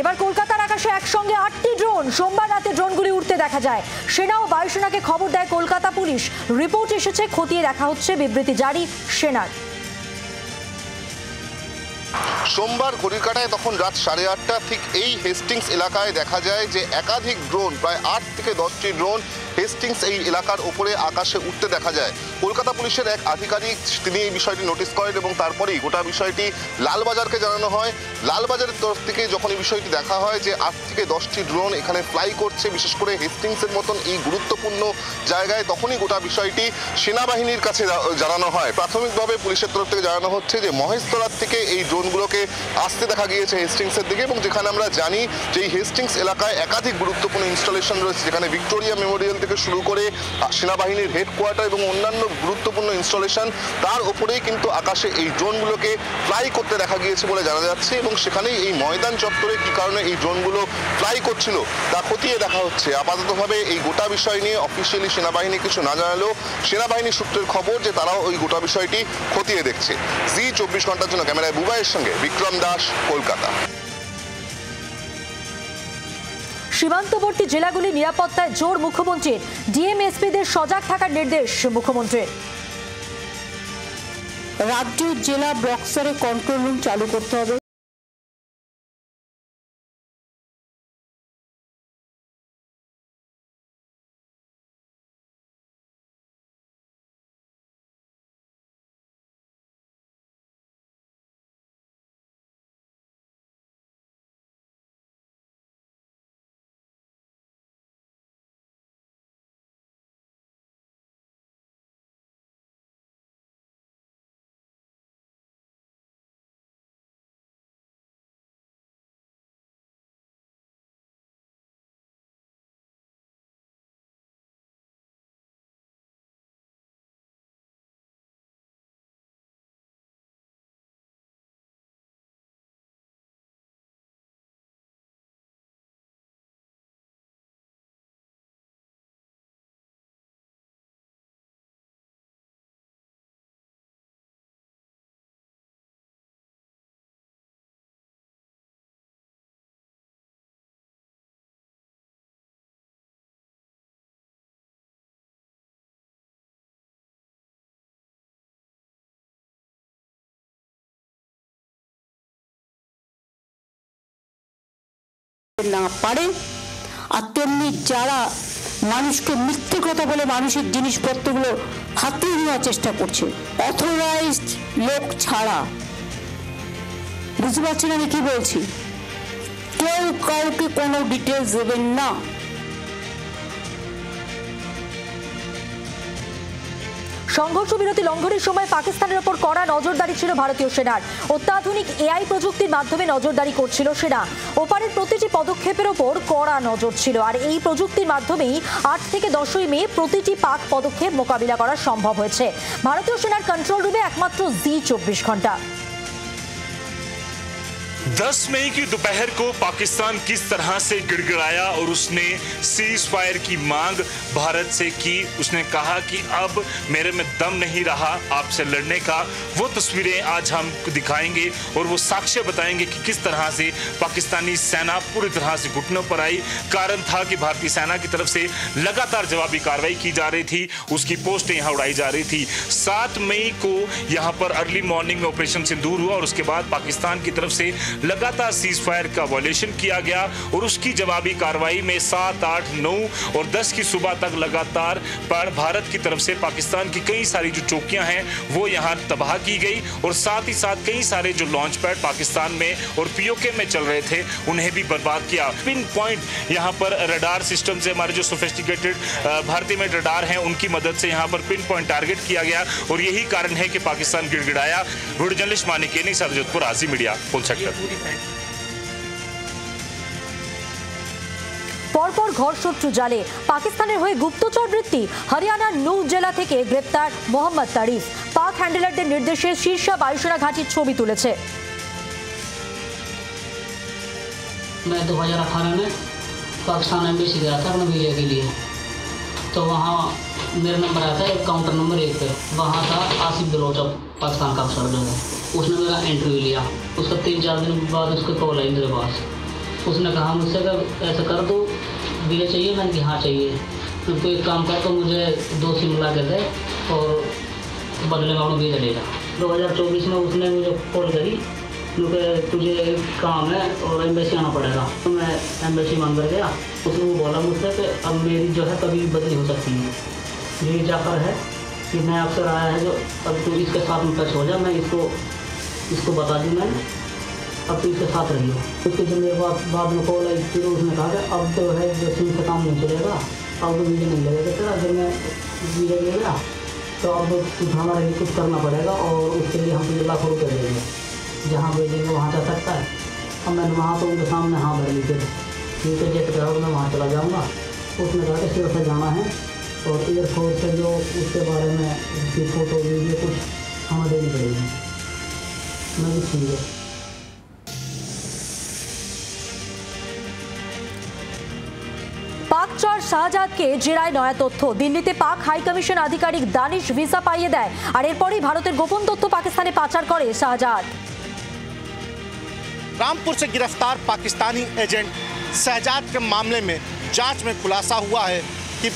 এবার কলকাতার আকাশে একসঙ্গে 8টি ড্রোন। সোমবার রাতে ড্রোনগুলি উঠতে দেখা যায়। সেনা ও বায়ুসেনাকে খবর দেয় কলকাতা পুলিশ। রিপোর্ট এসেছে, খতিয়ে দেখা হচ্ছে। বিবৃতি জারি সেনার। সোমবার ঘড়ির কাঁটায় তখন রাত 8:30 ঠিক এই হেস্টিংস এলাকায় দেখা যায় যে একাধিক ড্রোন, প্রায় 8 থেকে 10টি ড্রোন হেস্টিংস এই এলাকার উপরে আকাশে উঠতে দেখা যায়। কলকাতা পুলিশের এক আধিকারিক তিনি এই বিষয়টি নোটিশ করেন এবং তারপরেই গোটা বিষয়টি লালবাজারকে জানানো হয়। লালবাজারের তরফ থেকে যখন এই বিষয়টি দেখা হয় যে 8 থেকে 10টি ড্রোন এখানে ফ্লাই করছে, বিশেষ করে হেস্টিংসের মতন এই গুরুত্বপূর্ণ জায়গায়, তখনই গোটা বিষয়টি সেনাবাহিনীর কাছে জানানো হয়। প্রাথমিকভাবে পুলিশের তরফ থেকে জানানো হচ্ছে যে মহেশতলার থেকে এই ড্রোনগুলোকে আসতে দেখা গিয়েছে হেস্টিংসের দিকে, এবং যেখানে আমরা জানি যে এই হেস্টিংস এলাকায় একাধিক গুরুত্বপূর্ণ ইনস্টলেশন রয়েছে, যেখানে ভিক্টোরিয়া মেমোরিয়াল থেকে শুরু করে সেনাবাহিনীর হেডকোয়ার্টার এবং অন্যান্য গুরুত্বপূর্ণ ইনস্টলেশন, তার উপরেই কিন্তু আকাশে এই ড্রোনগুলোকে ফ্লাই করতে দেখা গিয়েছে বলে জানা যাচ্ছে। এবং সেখানেই এই ময়দান চত্বরে কী কারণে এই ড্রোনগুলো ফ্লাই করছিল তা খতিয়ে দেখা হচ্ছে। আপাততভাবে এই গোটা বিষয় নিয়ে অফিসিয়ালি সেনাবাহিনী কিছু না জানালেও সেনাবাহিনী সূত্রের খবর যে তারাও ওই গোটা বিষয়টি খতিয়ে দেখছে। জি 24 ঘন্টার জন্য ক্যামেরায় বুবাইয়ের সঙ্গে বিক্রম দাস, কলকাতা। সীমান্তবর্তী জেলাগুলি নিরাপত্তায় জোর মুখ্যমন্ত্রীর। ডিএমএসপিদের সজাগ থাকার নির্দেশ মুখ্যমন্ত্রীর। রাজ্য জেলা ব্লক স্তরে কন্ট্রোল রুম চালু করতে হবে। না পারে, আর তেমনি যারা মানুষকে মিথ্যে কথা বলে মানুষের জিনিসপত্রগুলো হাতিয়ে নেওয়ার চেষ্টা করছে, অথরাইজড লোক ছাড়া, বুঝতে পারছেন আমি কি বলছি? কেউ কাউকে কোনো ডিটেলস দেবেন না। সংঘর্ষ বিরতি লঙ্ঘনের সময় পাকিস্তানের ওপর কড়া নজরদারি ছিল ভারতীয় সেনার। অত্যাধুনিক এআই প্রযুক্তির মাধ্যমে নজরদারি করছিল সেনা। ওপারের প্রতিটি পদক্ষেপের ওপর কড়া নজর ছিল, আর এই প্রযুক্তির মাধ্যমেই 8 থেকে 10ই মে প্রতিটি পাক পদক্ষেপ মোকাবিলা করা সম্ভব হয়েছে। ভারতীয় সেনার কন্ট্রোল রুমে একমাত্র জি 24 ঘন্টা। 10 मई की दोपहर को पाकिस्तान किस तरह से गिड़गिड़ाया और उसने सीज फायर की मांग भारत से की। उसने कहा कि अब मेरे में दम नहीं रहा आपसे लड़ने का। वो तस्वीरें आज हम दिखाएंगे और वो साक्ष्य बताएंगे कि किस तरह से पाकिस्तानी सेना पूरी तरह से घुटनों पर आई। कारण था कि भारतीय सेना की तरफ से लगातार जवाबी कार्रवाई की जा रही थी, उसकी पोस्टें यहाँ उड़ाई जा रही थी। 7 मई को यहाँ पर अर्ली मॉर्निंग में ऑपरेशन सिंदूर हुआ और उसके बाद पाकिस्तान की तरफ से लगातार सीज फायर का वायलेशन किया गया और उसकी जवाबी कार्रवाई में 7, 8, 9 और 10 की सुबह तक लगातार पर भारत की तरफ से पाकिस्तान की कई सारी जो चौकियां हैं वो यहां तबाह की गई और साथ ही साथ कई सारे जो लॉन्च पैड पाकिस्तान में और पीओके में चल रहे थे उन्हें भी बर्बाद किया। पिन पॉइंट यहां पर रडार सिस्टम से हमारे जो सोफिस्टिकेटेड भारतीय में रडार हैं उनकी मदद से यहां पर पिन पॉइंट टारगेट किया गया और यही कारण है कि पाकिस्तान गिड़गिड़ाया। वीडियो जर्नलिस्ट मानिकेनी, सरजोधपुर, आजी मीडिया, फुल सेक्टर। পরপর ঘরশত্রু জালে পাকিস্তানের হয়ে গুপ্তচর বৃত্তি। হরিয়ানার নুহ জেলা থেকে গ্রেপ্তার মোহাম্মদ তারিফ। পাক হ্যান্ডেলারদের নির্দেশে শীর্ষা বায়ুসেনা ঘাঁটির ছবি তুলেছে। मैं 2018 में पाकिस्तान एम्बेसी गया था अपने वीजा के लिए, तो वहाँ मेरा नंबर आया था काउंटर नंबर 1 पे। वहाँ था आसिफ बलोच, पाकिस्तान का अफसर जो है, उसने मेरा इंटरव्यू लिया। उसका 3-4 दिन बाद उसका कॉल आई मेरे पास उसने कहा मुझसे कि ऐसा कर दो, वीजा चाहिए? मैंने कहा हाँ चाहिए। तो एक काम कर, तो मुझे 2 सिम ला के दे और बदले में उन्होंने वीजा लेगा। 2024 में उसने मुझे कॉल करी क्योंकि तुझे एक काम है और एम्बेसी आना पड़ेगा। तो मैं एम्बेसी मान कर गया। उसने वो बोला मुझसे कि अब मेरी जो है कभी बदली हो सकती है, ये जाकर है कि मैं अक्सर आया है जो अब तू इसके साथ में टच हो जा, मैं इसको बता दूँ मैंने, अब तो इसके साथ रही हो। उसके जो मेरे बाद में कॉल आई फिर उसने कहा कि अब तो है जो सिम से काम नहीं चलेगा, अब तो वीजा नहीं लगेगा तेरा। अगर मैं वीजा ले गया तो अब कुछ हमारे लिए कुछ करना पड़ेगा और उसके लिए हम तुझे लाखों रुपये देंगे, जहाँ भेजेंगे वहाँ जा सकता है। अब मैंने वहाँ तो उनके सामने हाँ भर ली थी, ठीक है जैसे कहा मैं वहाँ चला जाऊँगा। उसने कहा कि सिर्फ से जाना है और एयरफोर्स से जो उसके बारे में उसकी फ़ोटो वीडियो कुछ हमें देनी पड़ेगी। मैं भी ठीक है। পাক চর শাহজাদকে জেরায় নয়া তথ্য। দিল্লিতে পাক হাই কমিশন আধিকারিক দানিশ ভিসা পাইয়ে দেয় আর এরপরই ভারতের গোপন তথ্য পাকিস্তানে পাচার করে শাহজাদ। रामपुर से गिरफ्तार पाकिस्तानी एजेंट शहजाद के मामले में जांच में खुलासा हुआ है कि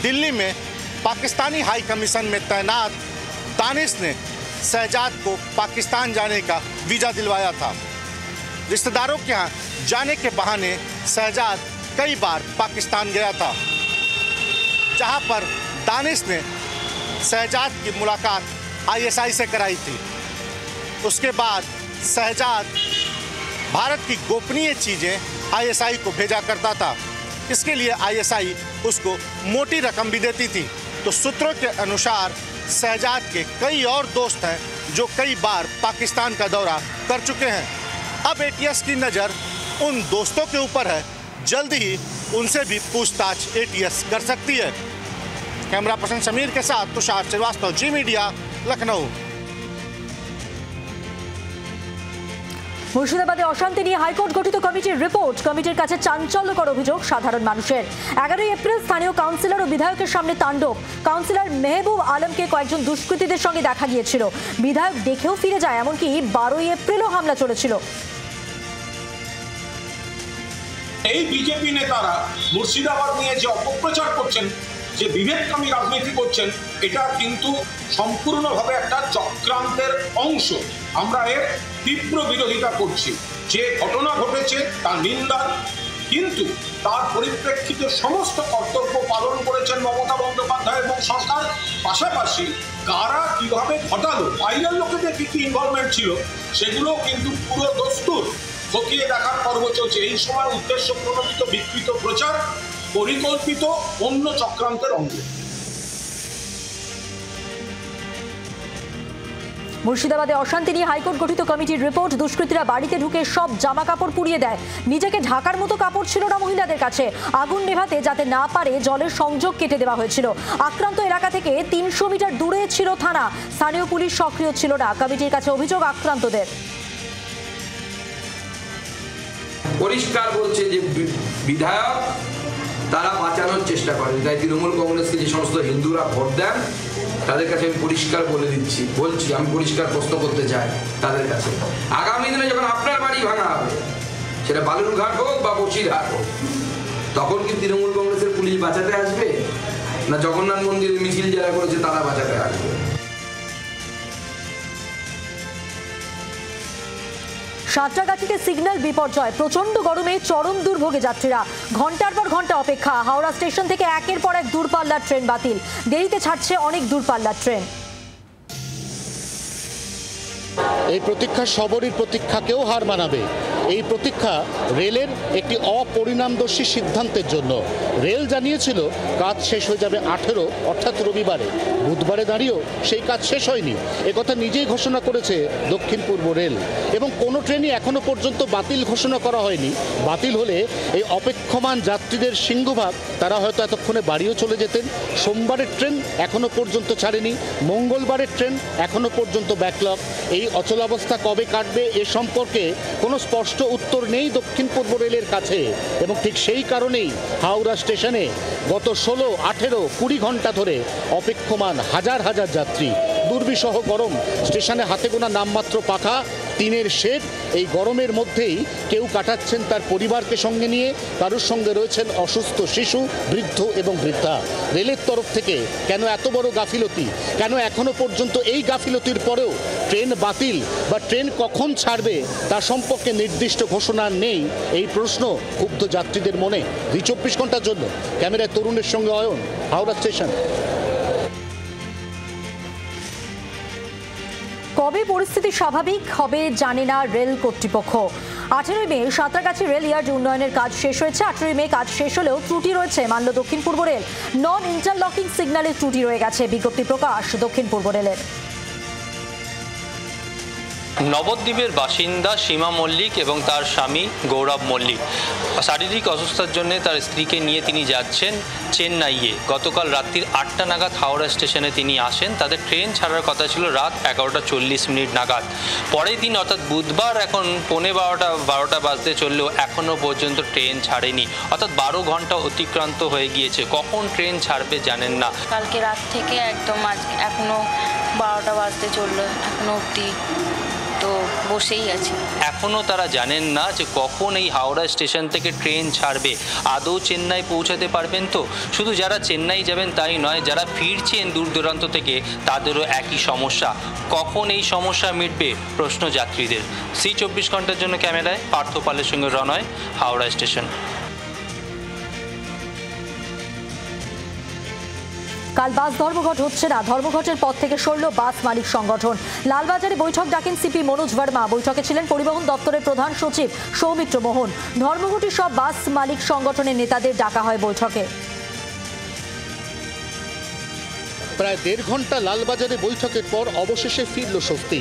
दिल्ली में पाकिस्तानी हाई कमीशन में तैनात दानिश ने शहजाद को पाकिस्तान जाने का वीज़ा दिलवाया था। रिश्तेदारों के यहाँ जाने के बहाने शहजाद कई बार पाकिस्तान गया था, जहाँ पर दानिश ने शहजाद की मुलाकात ISI से कराई थी। उसके बाद शहजाद भारत की गोपनीय चीज़ें ISI को भेजा करता था। इसके लिए ISI उसको मोटी रकम भी देती थी। तो सूत्रों के अनुसार शहजाद के कई और दोस्त हैं जो कई बार पाकिस्तान का दौरा कर चुके हैं। अब ATS की नज़र उन दोस्तों के ऊपर है, जल्द ही उनसे भी पूछताछ ATS कर सकती है। कैमरा पर्सन समीर के साथ तुषार श्रीवास्तव, जी मीडिया, लखनऊ। মুর্শিদাবাদে অশান্তি নিয়ে হাইকোর্ট গঠিত কমিটির রিপোর্ট। কমিটির কাছে চাঞ্চল্যকর অভিযোগ সাধারণ মানুষের। 11 এপ্রিল স্থানীয় কাউন্সিলর ও বিধায়কের সামনে তাণ্ডব। কাউন্সিলর মেহবুব আলমকে কয়েকজন দুষ্কৃতীদের সঙ্গে দেখা গিয়েছিল। বিধায়ক দেখেও ফিরে যায়, এমনকি 12 এপ্রিলও হামলা চলেছিল। এই বিজেপি নেতারা মুর্শিদাবাদ নিয়ে যে অপপ্রচার করছেন, যে বিভেদকামী রাজনীতি করছেন, এটা কিন্তু সম্পূর্ণভাবে একটা চক্রান্তের অংশ। আমরা এর তীব্র বিরোধিতা করছি। যে ঘটনা ঘটেছে তা নিন্দা, কিন্তু তার পরিপ্রেক্ষিতে সমস্ত কর্তব্য পালন করেছেন মমতা বন্দ্যোপাধ্যায় এবং সরকার। পাশাপাশি কারা কিভাবে ঘটালো, বাইরের লোকেদের কি কি ইনভলভমেন্ট ছিল, সেগুলো কিন্তু পুরো দস্তুর খতিয়ে দেখার পর্ব চলছে। এই সময় উদ্দেশ্য প্রণোদিত বিকৃত প্রচার পরিকল্পিত অন্য চক্রান্তের অঙ্গ। মুর্শিদাবাদে অশান্তি নিয়ে হাইকোর্ট গঠিত কমিটির রিপোর্ট। দুষ্কৃতীরা বাড়িতে ঢুকে সব জামা কাপড় পুড়িয়ে দেয়। নিজেকে ঢাকার মতো কাপড় ছিল না মহিলাদের কাছে। আগুন নেভাতে যাতে না পারে জলের সংযোগ কেটে দেওয়া হয়েছিল। আক্রান্ত এলাকা থেকে 300 মিটার দূরে ছিল থানা। স্থানীয় পুলিশ সক্রিয় ছিল না। কমিটির কাছে অভিযোগ আক্রান্তদের। পরিষ্কার বলছে যে বিধায়ক তারা বাঁচানোর চেষ্টা করে। তাই তৃণমূল কংগ্রেসকে যে সমস্ত হিন্দুরা ভোট দেন তাদের কাছে আমি পরিষ্কার বলছি আমি পরিষ্কার প্রশ্ন করতে চাই তাদের কাছে, আগামী দিনে যখন আপনার বাড়ি ভাঙা হবে, সেটা বালুরঘাট হোক বা বসিরহাট হোক, তখন কি তৃণমূল কংগ্রেসের পুলিশ বাঁচাতে আসবে, না জগন্নাথ মন্দিরের মিছিল যারা করেছে তারা বাঁচাতে আসবে? সাঁতরাগাছিতে সিগন্যাল বিপর্যয়। প্রচন্ড গরমে চরম দুর্ভোগে যাত্রীরা। ঘন্টার পর ঘন্টা অপেক্ষা। হাওড়া স্টেশন থেকে একের পর এক দূরপাল্লার ট্রেন বাতিল। দেরিতে ছাড়ছে অনেক দূরপাল্লার ট্রেন। এই প্রতীক্ষা সবরই প্রতীক্ষাকেও হার মানাবে। এই প্রতীক্ষা রেলের একটি অপরিণামদর্শী সিদ্ধান্তের জন্য। রেল জানিয়েছিল কাজ শেষ হয়ে যাবে 18 অর্থাৎ রবিবারে। বুধবারে দাঁড়িয়েও সেই কাজ শেষ হয়নি, একথা নিজেই ঘোষণা করেছে দক্ষিণ পূর্ব রেল। এবং কোনো ট্রেনই এখনো পর্যন্ত বাতিল ঘোষণা করা হয়নি। বাতিল হলে এই অপেক্ষমান যাত্রীদের সিংহভাগ তারা হয়তো এতক্ষণে বাড়িও চলে যেতেন। সোমবারের ট্রেন এখনো পর্যন্ত ছাড়েনি, মঙ্গলবারের ট্রেন এখনো পর্যন্ত ব্যাকলগ। এই অচলাবস্থা কবে কাটবে এ সম্পর্কে কোনো স্পষ্ট উত্তর নেই দক্ষিণ পূর্ব রেলের কাছে। এবং ঠিক সেই কারণেই হাওড়া স্টেশনে গত 16, 18, 20 ঘন্টা ধরে অপেক্ষমান হাজার হাজার যাত্রী। দুর্বিষহ গরম, স্টেশনে হাতে গোনা নামমাত্র পাখা, টিনের শেড, এই গরমের মধ্যেই কেউ কাটাচ্ছেন তার পরিবারকে সঙ্গে নিয়ে, কারোর সঙ্গে রয়েছেন অসুস্থ শিশু, বৃদ্ধ এবং বৃদ্ধা। রেলের তরফ থেকে কেন এত বড় গাফিলতি? কেন এখনো পর্যন্ত এই গাফিলতির পরেও ট্রেন বাতিল বা ট্রেন কখন ছাড়বে তার সম্পর্কে নির্দিষ্ট ঘোষণা নেই? এই প্রশ্ন ক্ষুব্ধ যাত্রীদের মনে। 24 ঘন্টার জন্য ক্যামেরায় তরুণের সঙ্গে অয়ন, হাওড়া স্টেশন। কবে পরিস্থিতি স্বাভাবিক হবে জানে না রেল কর্তৃপক্ষ। 18 মে সাঁতরাগাছি রেল ইয়ার্ড উন্নয়নের কাজ শেষ হয়েছে। 18 মে কাজ শেষ হলেও ত্রুটি রয়েছে মানল দক্ষিণ পূর্ব রেল। নন ইন্টারলকিং সিগন্যালের ত্রুটি রয়ে গেছে, বিজ্ঞপ্তি প্রকাশ দক্ষিণ পূর্ব রেলের। নবদ্বীপের বাসিন্দা সীমা মল্লিক এবং তার স্বামী গৌরব মল্লিক শারীরিক অসুস্থতার জন্য তার স্ত্রীকে নিয়ে তিনি যাচ্ছেন চেন্নাইয়ে। গতকাল রাত্রির 8টা নাগাদ হাওড়া স্টেশনে তিনি আসেন। তাদের ট্রেন ছাড়ার কথা ছিল রাত 11:40 নাগাদ। পরের দিন অর্থাৎ বুধবার এখন 12:30 বাজতে চললেও এখনও পর্যন্ত ট্রেন ছাড়েনি, অর্থাৎ 12 ঘন্টা অতিক্রান্ত হয়ে গিয়েছে। কখন ট্রেন ছাড়বে জানেন না। কালকে রাত থেকে একদম আজ এখনো 12টা বাজতে চললো, এখনো অবধি তো বসেই আছে। এখনও তারা জানেন না যে কখন এই হাওড়া স্টেশন থেকে ট্রেন ছাড়বে। আদৌ চেন্নাই পৌঁছাতে পারবেন তো? শুধু যারা চেন্নাই যাবেন তাই নয়, যারা ফিরছেন দূর দূরান্ত থেকে তাদেরও একই সমস্যা। কখন এই সমস্যা মিটবে প্রশ্ন যাত্রীদের। C24 ঘন্টার জন্য ক্যামেরায় পার্থ পালের সঙ্গে রনয়, হাওড়া স্টেশন। কাল বাস ধর্মঘট হচ্ছে না। ধর্মঘটের পর থেকে সরল বাস মালিক সংগঠন। লালবাজারে বৈঠক ডাকেন সিপি মনোজ ভার্মা। বৈঠকে ছিলেন পরিবহন দপ্তরের প্রধান সচিব সৌমিত্র মোহন। ধর্মঘটে সব বাস মালিক সংগঠনের নেতাদের ডাকা হয় বৈঠকে। প্রায় 1.5 ঘন্টা লালবাজারে বৈঠকের পর অবশেষে ফিরল স্বস্তি।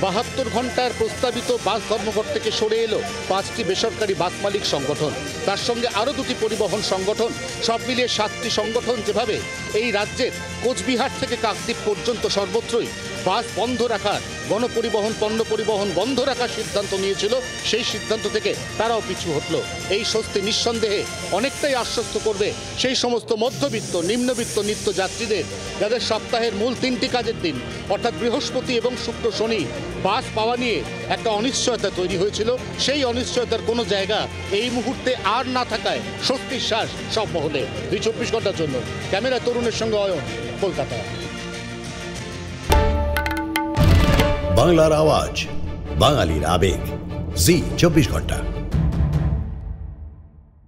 72 ঘন্টার প্রস্তাবিত বাস ধর্মঘট থেকে সরে এলো 5টি বেসরকারি বাস মালিক সংগঠন, তার সঙ্গে আরও 2টি পরিবহন সংগঠন, সব মিলিয়ে 7টি সংগঠন। যেভাবে এই রাজ্যের কোচবিহার থেকে কাকদ্বীপ পর্যন্ত সর্বত্রই বাস বন্ধ রাখার, গণপরিবহন পণ্য পরিবহন বন্ধ রাখার সিদ্ধান্ত নিয়েছিল, সেই সিদ্ধান্ত থেকে তারাও পিছু হটল। এই স্বস্তি নিঃসন্দেহে অনেকটাই আশ্বস্ত করবে সেই সমস্ত মধ্যবিত্ত, নিম্নবিত্ত নিত্য যাত্রীদের যাদের সপ্তাহের মূল 3টি কাজের দিন অর্থাৎ বৃহস্পতি এবং শুক্র শনি বাস পাওয়া নিয়ে একটা অনিশ্চয়তা তৈরি হয়েছিল। সেই অনিশ্চয়তার কোনো জায়গা এই মুহূর্তে আর না থাকায় স্বস্তির শ্বাস সব মহলে। 24 ঘন্টার জন্য ক্যামেরা তরুণের সঙ্গে অয়ন, কলকাতা। বাংলার আওয়াজ, বাঙালির আবেগ, জি 24 ঘন্টা।